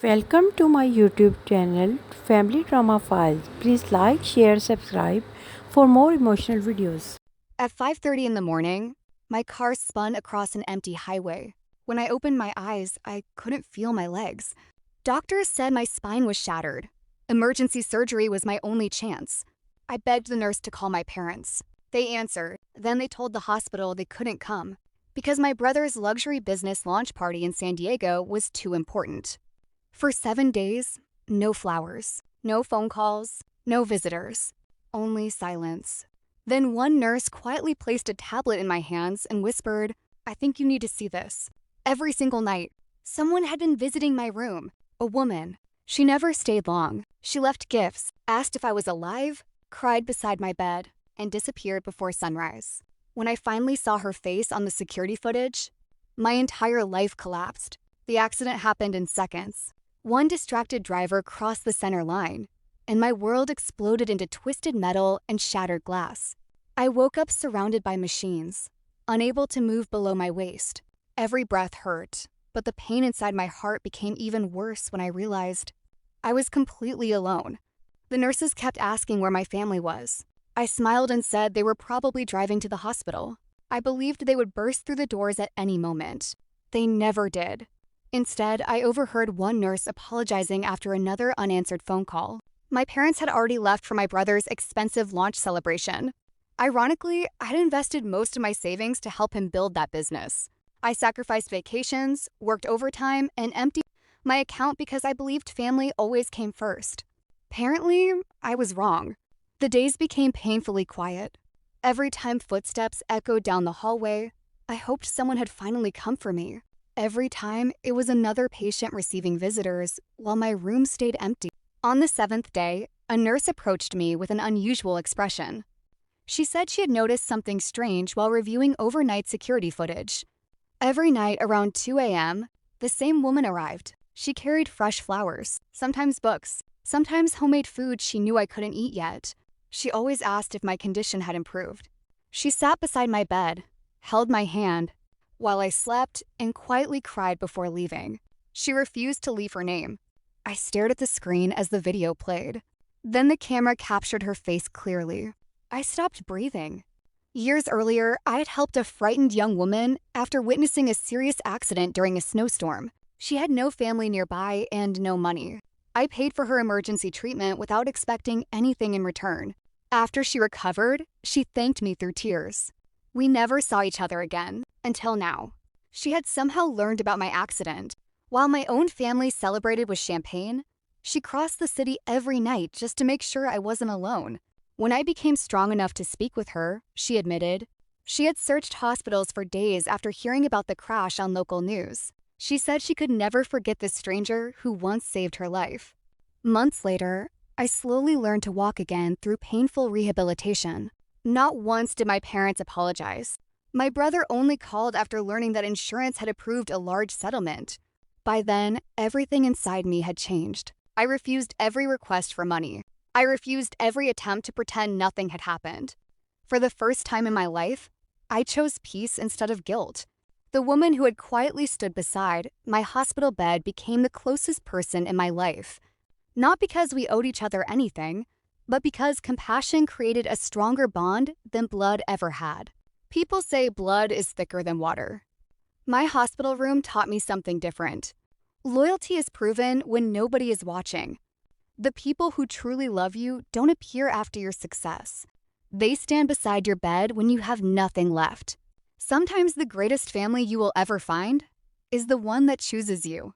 Welcome to my YouTube channel Family Drama Files. Please like, share, subscribe for more emotional videos. At 5:30 in the morning, my car spun across an empty highway. When I opened my eyes, I couldn't feel my legs. Doctors said my spine was shattered. Emergency surgery was my only chance. I begged the nurse to call my parents. They answered. Then they told the hospital they couldn't come because my brother's luxury business launch party in San Diego was too important. For 7 days, no flowers, no phone calls, no visitors, only silence. Then one nurse quietly placed a tablet in my hands and whispered, "I think you need to see this." Every single night, someone had been visiting my room, a woman. She never stayed long. She left gifts, asked if I was alive, cried beside my bed, and disappeared before sunrise. When I finally saw her face on the security footage, my entire life collapsed. The accident happened in seconds. One distracted driver crossed the center line, and my world exploded into twisted metal and shattered glass. I woke up surrounded by machines, unable to move below my waist. Every breath hurt, but the pain inside my heart became even worse when I realized I was completely alone. The nurses kept asking where my family was. I smiled and said they were probably driving to the hospital. I believed they would burst through the doors at any moment. They never did. Instead, I overheard one nurse apologizing after another unanswered phone call. My parents had already left for my brother's expensive launch celebration. Ironically, I'd invested most of my savings to help him build that business. I sacrificed vacations, worked overtime, and emptied my account because I believed family always came first. Apparently, I was wrong. The days became painfully quiet. Every time footsteps echoed down the hallway, I hoped someone had finally come for me. Every time, it was another patient receiving visitors, while my room stayed empty. On the 7th day, a nurse approached me with an unusual expression. She said she had noticed something strange while reviewing overnight security footage. Every night around 2 a.m., the same woman arrived. She carried fresh flowers, sometimes books, sometimes homemade food she knew I couldn't eat yet. She always asked if my condition had improved. She sat beside my bed, held my hand, while I slept and quietly cried before leaving. She refused to leave her name. I stared at the screen as the video played. Then the camera captured her face clearly. I stopped breathing. Years earlier, I had helped a frightened young woman after witnessing a serious accident during a snowstorm. She had no family nearby and no money. I paid for her emergency treatment without expecting anything in return. After she recovered, she thanked me through tears. We never saw each other again, until now. She had somehow learned about my accident. While my own family celebrated with champagne, she crossed the city every night just to make sure I wasn't alone. When I became strong enough to speak with her, she admitted, she had searched hospitals for days after hearing about the crash on local news. She said she could never forget this stranger who once saved her life. Months later, I slowly learned to walk again through painful rehabilitation. Not once did my parents apologize. My brother only called after learning that insurance had approved a large settlement. By then, everything inside me had changed. I refused every request for money. I refused every attempt to pretend nothing had happened. For the first time in my life, I chose peace instead of guilt. The woman who had quietly stood beside my hospital bed became the closest person in my life. Not because we owed each other anything, but because compassion created a stronger bond than blood ever had. People say blood is thicker than water. My hospital room taught me something different. Loyalty is proven when nobody is watching. The people who truly love you don't appear after your success. They stand beside your bed when you have nothing left. Sometimes the greatest family you will ever find is the one that chooses you.